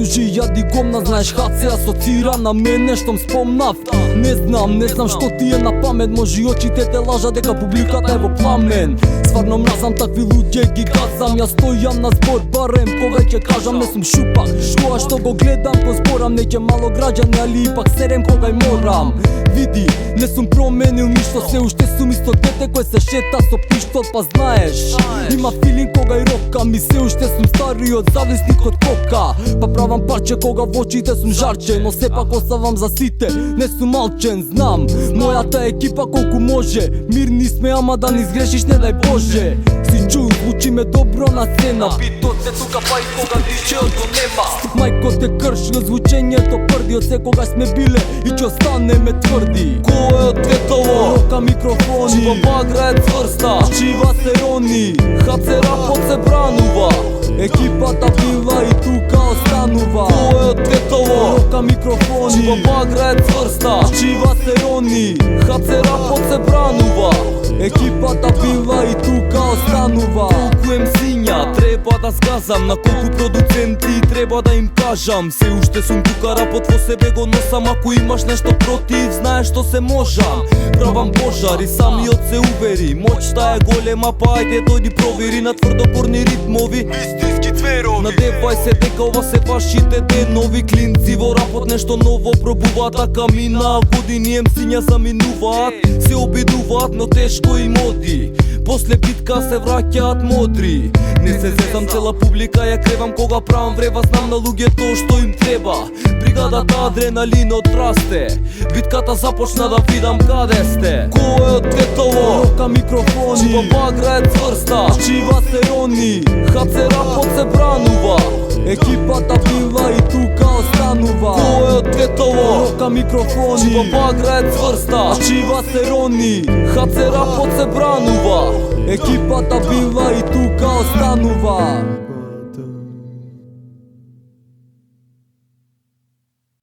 Дружи, ја дигомна, знаеш хат се асоцира на мене штом спомнав. Не знам што ти е на памет, може и очите те лажа дека публиката е во пламен. Стварно мразам такви луѓе, ги газам, ја стојам на збор барем кога ќе кажам не сум шупак. Тоа што го гледам, го зборам, не ќе мало граѓани, али ипак серем кога и морам. Види, не сум променил ништо, се уште сум исто дете кој се шета со пиштол, па знаеш. Има филинг кога и рокам и се уште сум стариот зависник од кока. Па правам парче кога во очите сум жарче, но сепак оставам за сите, не сум малчен, знам. Мојата екипа колку може, мирни сме, ама да не изгрешиш не дај Боже. Си чул, звучи ме добро на сцена, битот се тука па и кога диджеот го нема. Мајко те кршил звучењето прди, од секогаш сме биле и ќе останеме тврди. Кој е ответово? Рока микрофони, чива багра е цврста, чива се рони, хаце рапот се бранува. Екипата била и тука останува. Кој е ответово? Рока микрофони, чива багра е цврста, чива се рони, хаце рапот се бранува. Екипата била и тука останува. Колку емсиња треба да сказам, на колку продуценти треба да им кажам. Се уште сум тука, рапот во себе го носам. Ако имаш нешто против, знаеш што се можам. Правам пожар и самиот се увери, моќта е голема, па ајде дојди провери. На тврдопорни ритмови, вистински цверови. Надевај се дека ова се вашите денови. Клинци во рапот нешто ново пробуваат, така мина години емсиња заминуваат. Се обидуваат, но тешко им оди. После битка се враќаат модри. Не се зезам, цела публика ја кревам кога правам врева. Знам на луѓето што им треба, бригадата адреналинот расте. Битката започна, да видам каде сте. Кој е ответово? Рока микрофони, чива багра е цврста, чива се рони, хаце рапот се бранува. Екипата била и тука останува. Кој е ответово? Рока микрофони, чива багра е цврста, чива се рони, хаце рапот се бранува. Екипата била и тука останува.